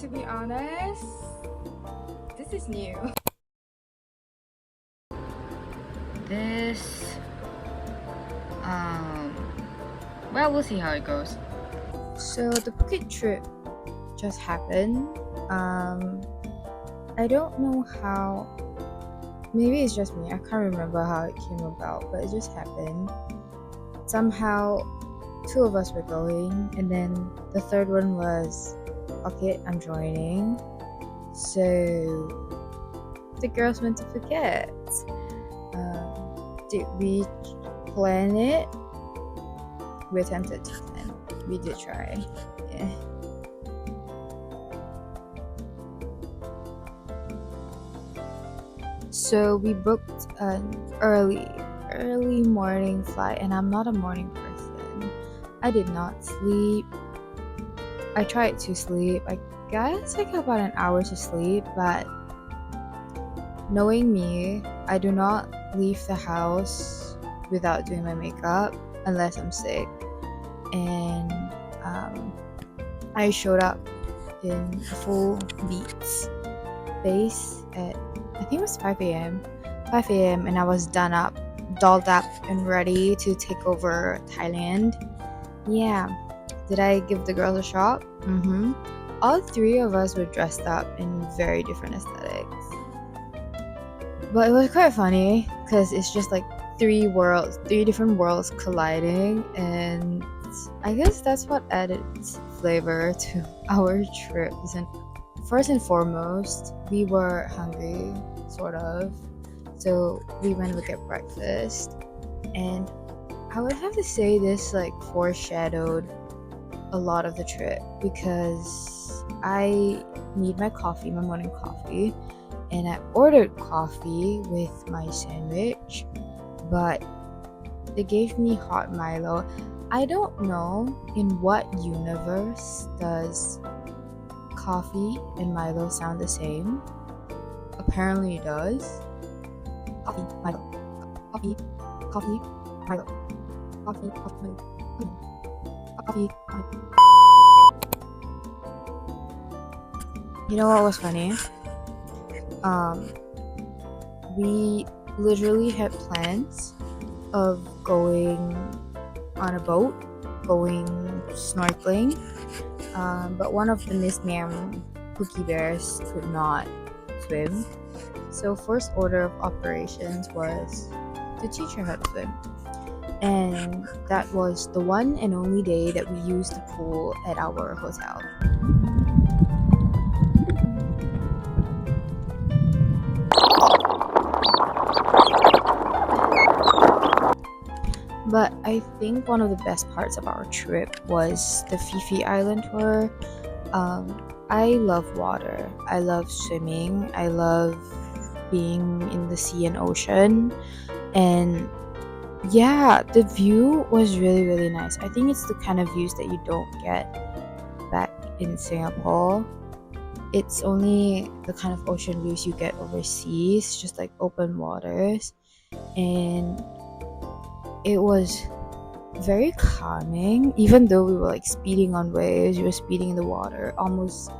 to be honest, this is new. This, well, we'll see how it goes. So the Phuket trip just happened. I don't know how. Maybe it's just me. I can't remember how it came about, but it just happened. Somehow, two of us were going, and then the third one was, okay, I'm joining. So the girls went to Phuket. Did we plan it? We attempted to plan. We did try. Yeah. So we booked an early morning flight, and I'm not a morning person. I did not sleep. I tried to sleep. I guess I got about an hour to sleep, but knowing me, I do not leave the house without doing my makeup unless I'm sick. And I showed up in full Beats base at, I think it was 5 a.m. And I was dolled up and ready to take over Thailand. Yeah. Did I give the girls a shot? All three of us were dressed up in very different aesthetics. But it was quite funny because it's just like three different worlds colliding, and I guess that's what added flavor to our trips. And first and foremost, we were hungry, sort of, so we went to get breakfast. And I would have to say this like foreshadowed a lot of the trip, because I need my morning coffee, and I ordered coffee with my sandwich, but they gave me hot Milo. I don't know in what universe does coffee and Milo sound the same. Apparently it does. Coffee, Milo. Coffee, Milo. Coffee, Milo. Coffee, Milo. You know what was funny? We literally had plans of going on a boat, going snorkeling, but one of the Miss Ma'am Cookie Bears could not swim. So first order of operations was to teach her how to swim. And that was the one and only day that we used the pool at our hotel. But I think one of the best parts of our trip was the Phi Island tour. I love water. I love swimming. I love being in the sea and ocean. And yeah, the view was really, really nice. I think it's the kind of views that you don't get back in Singapore. It's only the kind of ocean views you get overseas, just like open waters. And it was very calming, even though we were like speeding on waves. We were speeding in the water, almost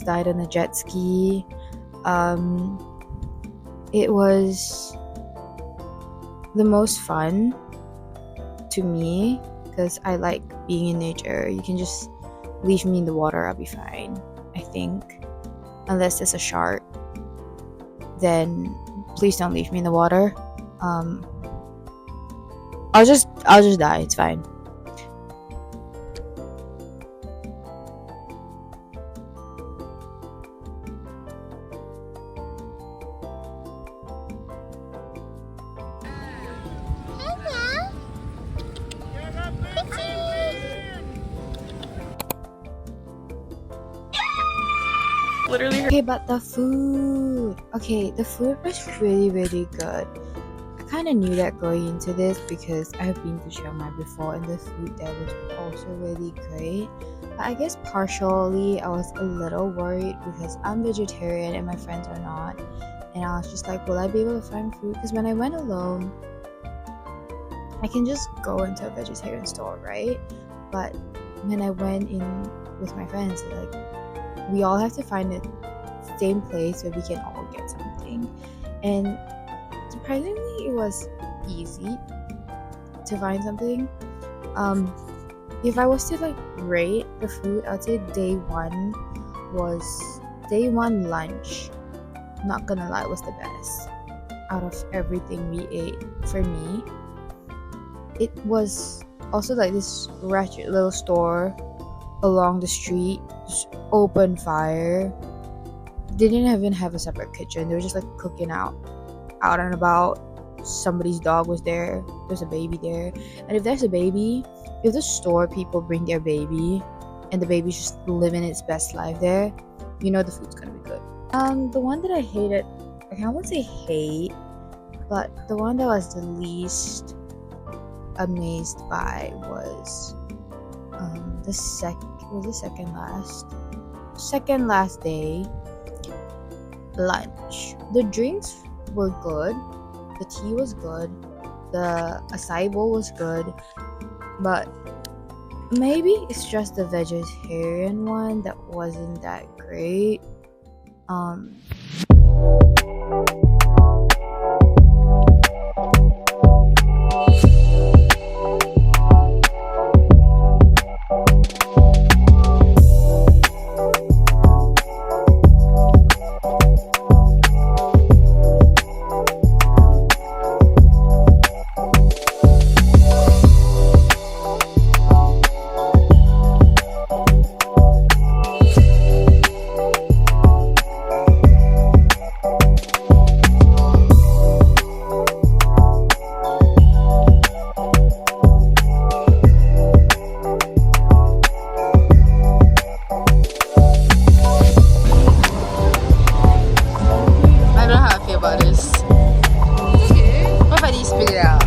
died on a jet ski. It was the most fun to me because I like being in nature. You can just leave me in the water, I'll be fine, I think, unless there's a shark. Then please don't leave me in the water. I'll just die, it's fine. Literally. Okay, but the food. Okay, the food was really, really good. I kind of knew that going into this because I have been to Chiang Mai before, and the food there was also really great. But I guess partially I was a little worried because I'm vegetarian and my friends are not, and I was just like, will I be able to find food? Because when I went alone, I can just go into a vegetarian store, right? But when I went in with my friends, like, we all have to find the same place where we can all get something. And surprisingly, it was easy to find something. If I was to like rate the food, I'd say day one lunch. Not gonna lie, was the best out of everything we ate. For me, it was also like this ratchet little store along the street, just open fire. They didn't even have a separate kitchen. They were just like cooking out and about. Somebody's dog was there. There's a baby there. And if there's a baby, if the store people bring their baby and the baby's just living its best life there, you know the food's gonna be good. The one that I hated, I won't say hate, but the one that was the least amazed by was the second last day lunch. The drinks were good, the tea was good, the acai bowl was good, but maybe it's just the vegetarian one that wasn't that great. I don't know how I feel about this. What if I didn't spit it out?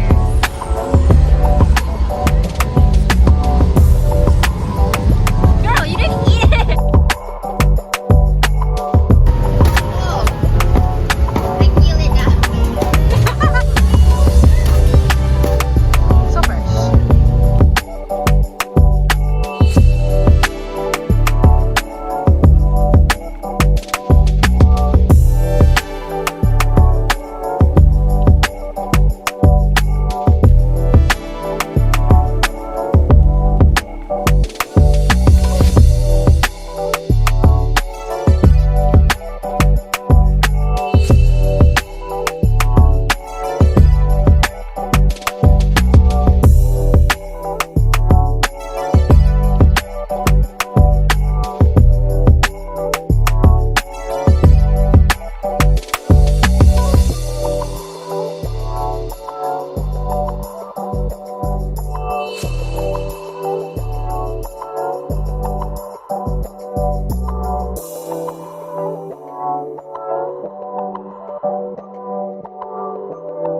Girl, you didn't eat it! Oh, I feel it now. So fresh.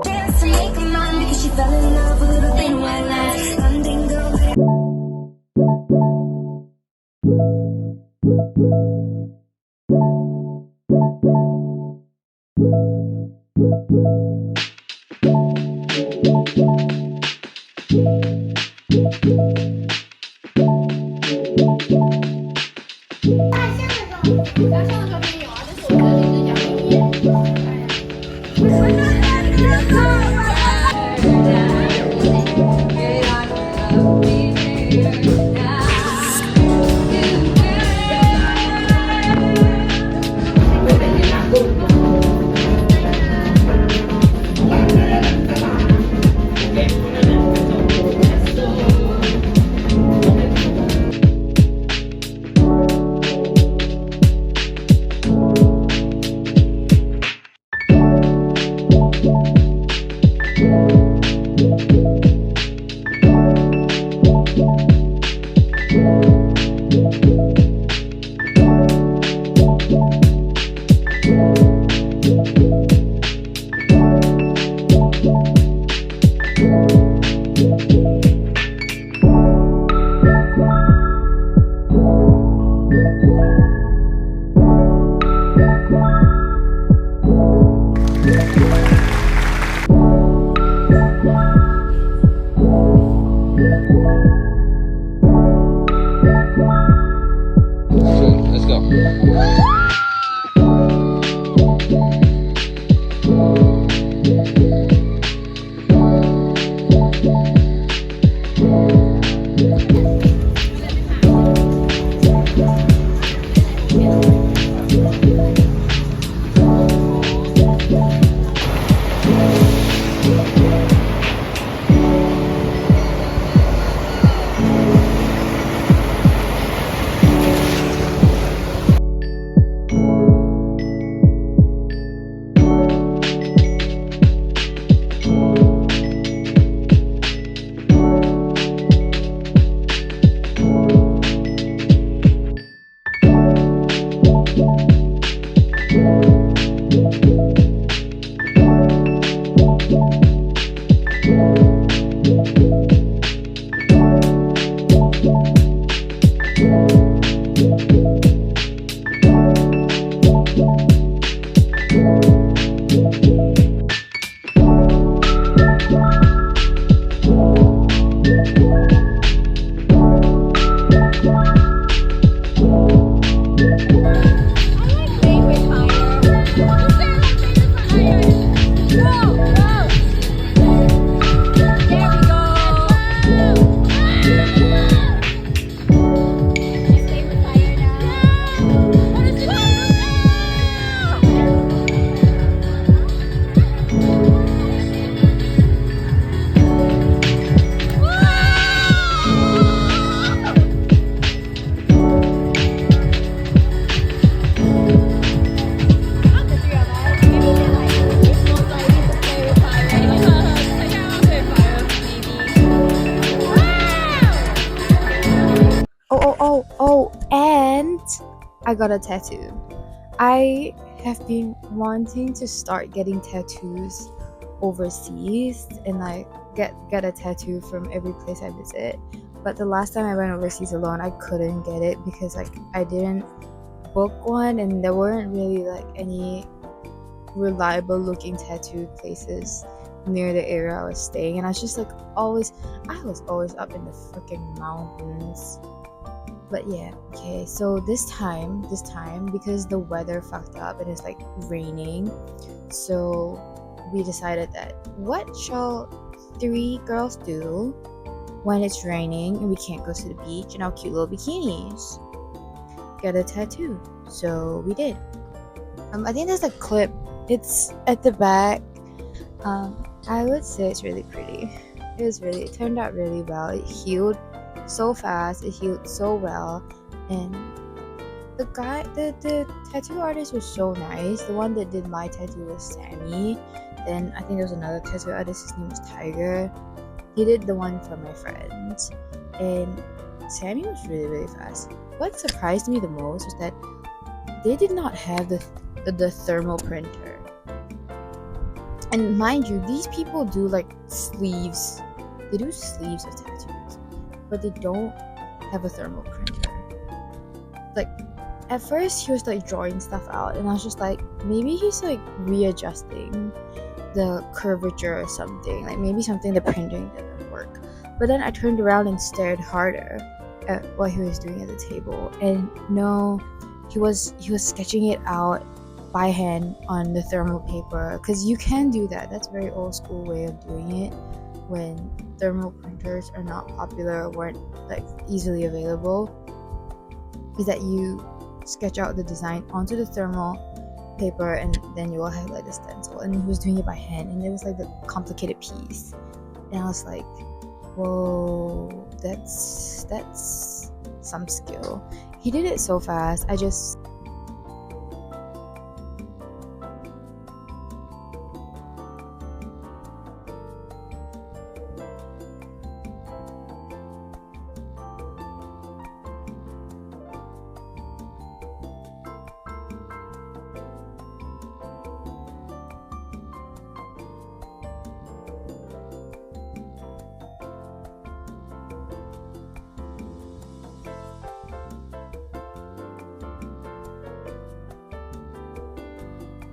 Just to make her mine because she fell in love with little thin white lines. London girl. I got a tattoo. I have been wanting to start getting tattoos overseas and like get a tattoo from every place I visit. But the last time I went overseas alone, I couldn't get it because like I didn't book one and there weren't really like any reliable looking tattoo places near the area I was staying, and I was just like I was always up in the freaking mountains. But yeah, okay, so this time because the weather fucked up and it's like raining, so we decided that what shall three girls do when it's raining and we can't go to the beach in our cute little bikinis? Get a tattoo. So we did. I think there's a clip. It's at the back. I would say it's really pretty. It turned out really well. It healed so fast. It healed so well, and the tattoo artist was so nice. The one that did my tattoo was Sammy. Then I think there was another tattoo artist. His name was Tiger. He did the one for my friends, and Sammy was really really fast. What surprised me the most was that they did not have the thermal printer. And mind you, these people do like sleeves. They do sleeves of tattoos, but they don't have a thermal printer. Like, at first he was like drawing stuff out, and I was just like, maybe he's like readjusting the curvature or something. Like maybe something the printing didn't work. But then I turned around and stared harder at what he was doing at the table, and no, he was sketching it out by hand on the thermal paper, because you can do that. That's a very old school way of doing it when thermal printers are not popular or weren't like easily available, is that you sketch out the design onto the thermal paper and then you will have like the stencil. And he was doing it by hand, and it was like the complicated piece, and I was like, whoa, that's some skill. He did it so fast.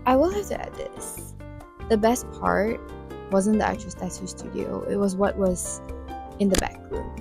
I will have to add this. The best part wasn't the actual tattoo studio, it was what was in the back room.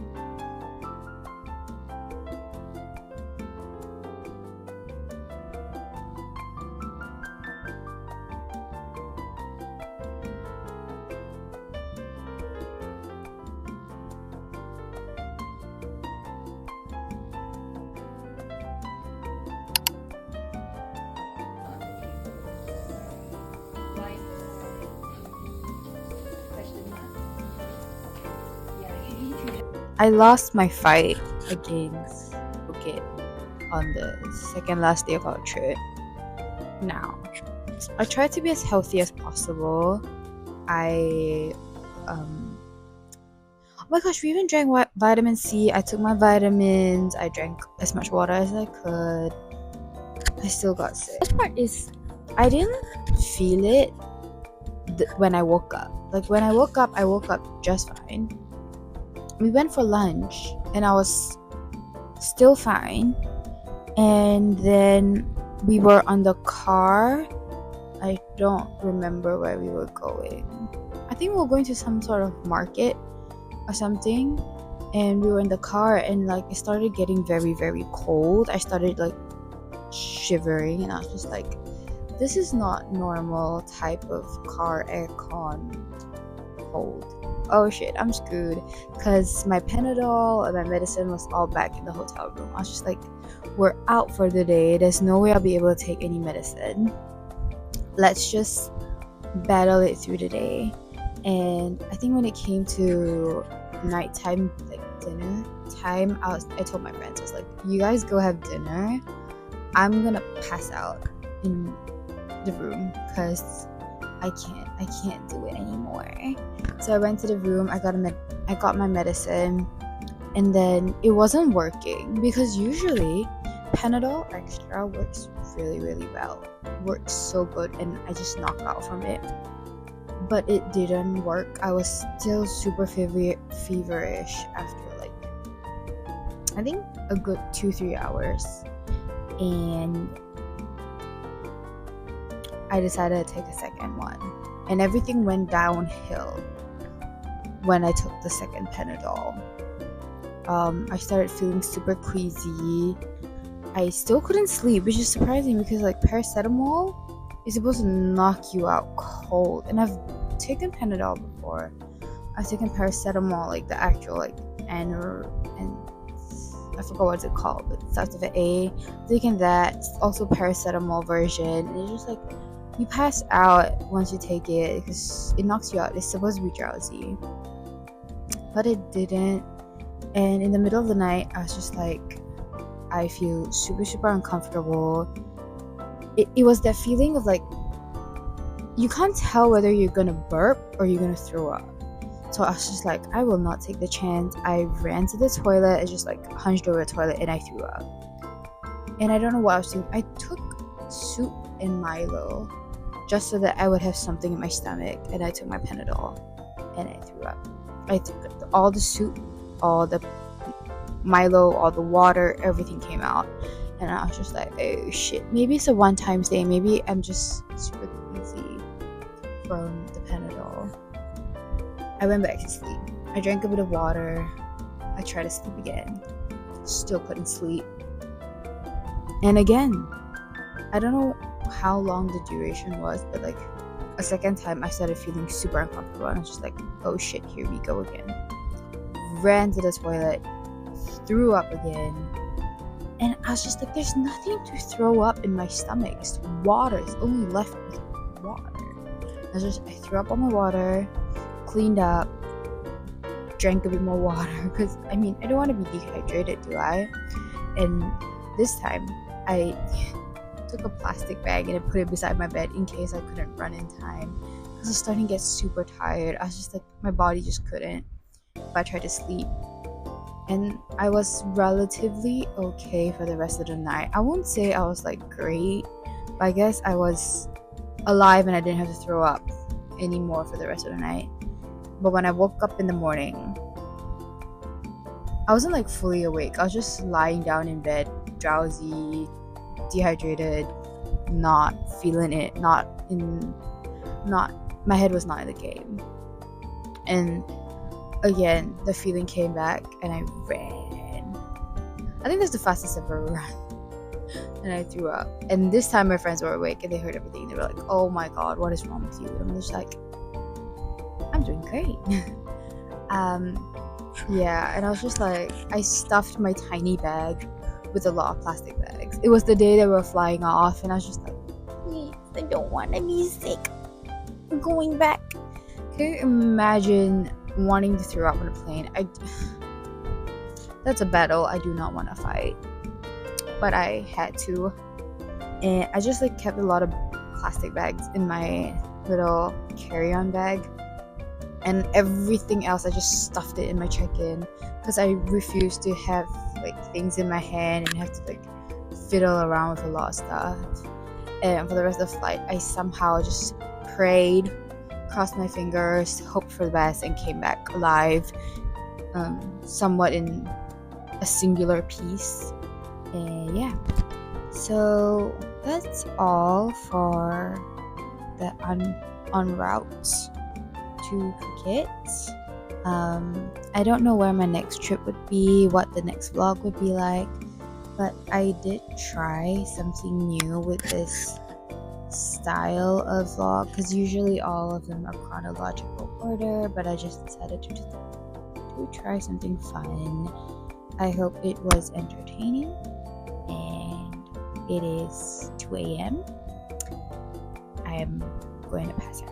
I lost my fight against Phuket on the second last day of our trip. Now, I tried to be as healthy as possible. Oh my gosh, we even drank vitamin C. I took my vitamins. I drank as much water as I could. I still got sick. The part is, I didn't feel it when I woke up. Like when I woke up just fine. We went for lunch and I was still fine, and then we were on the car. I don't remember where we were going. I think we were going to some sort of market or something, and we were in the car, and like it started getting very very cold. I started like shivering, and I was just like, this is not normal type of car aircon cold. Oh shit, I'm screwed, because my Panadol and my medicine was all back in the hotel room. I was just like, we're out for the day, there's no way I'll be able to take any medicine, let's just battle it through the day. And I think when it came to nighttime, like dinner time, I told my friends, I was like, you guys go have dinner, I'm gonna pass out in the room because I can't do it anymore. So I went to the room, I got my medicine, and then it wasn't working, because usually Panadol Extra works really, really well. Works so good, and I just knocked out from it. But it didn't work. I was still super feverish after like I think a good 2-3 hours, and I decided to take a second one, and everything went downhill when I took the second Panadol. I started feeling super queasy. I still couldn't sleep, which is surprising because like paracetamol is supposed to knock you out cold, and I've taken Panadol before. I've taken paracetamol, like the actual like and I forgot what it's called, but it starts with an A. I've taken that, also paracetamol version, and it's just like you pass out once you take it because it knocks you out. It's supposed to be drowsy, but it didn't. And in the middle of the night, I was just like, I feel super, super uncomfortable. It was that feeling of like, you can't tell whether you're gonna burp or you're gonna throw up. So I was just like, I will not take the chance. I ran to the toilet, I just like hunched over the toilet, and I threw up. And I don't know what I was doing. I took soup and Milo just so that I would have something in my stomach, and I took my Panadol, and I threw up. I took all the soup, all the Milo, all the water, everything came out, and I was just like, oh shit, maybe it's a one-time thing, maybe I'm just super queasy from the Panadol. I went back to sleep. I drank a bit of water. I tried to sleep again. Still couldn't sleep. And again, I don't know how long the duration was, but like a second time I started feeling super uncomfortable, and I was just like, oh shit, here we go again. Ran to the toilet, threw up again, and I was just like, there's nothing to throw up in my stomach. It's water. It's only left with water. I threw up on my water, cleaned up, drank a bit more water, because I mean, I don't want to be dehydrated, do I? And this time I took a plastic bag and I put it beside my bed in case I couldn't run in time, because I was starting to get super tired. I was just like, my body just couldn't. But I tried to sleep, and I was relatively okay for the rest of the night. I won't say I was like great, but I guess I was alive and I didn't have to throw up anymore for the rest of the night. But when I woke up in the morning, I wasn't like fully awake. I was just lying down in bed, drowsy, dehydrated, not feeling it, my head was not in the game. And again, the feeling came back, and I ran. I think that's the fastest I've ever run. And I threw up. And this time my friends were awake and they heard everything. They were like, oh my god, what is wrong with you? And I'm just like, I'm doing great. Yeah, and I was just like, I stuffed my tiny bag with a lot of plastic bags. It was the day they were flying off, and I was just like, please, I don't want to be sick. I'm going back. Can you imagine wanting to throw up on a plane? That's a battle I do not want to fight, but I had to. And I just like kept a lot of plastic bags in my little carry-on bag, and everything else I just stuffed it in my check-in, because I refused to have like things in my hand and have to like fiddle around with a lot of stuff. And for the rest of the flight, I somehow just prayed, crossed my fingers, hoped for the best, and came back alive, somewhat in a singular piece. And yeah, so that's all for the en route to Phuket. I don't know where my next trip would be, what the next vlog would be like, but I did try something new with this style of vlog, because usually all of them are chronological order, but I just decided to try something fun. I hope it was entertaining, and it is 2 a.m. I am going to pass out.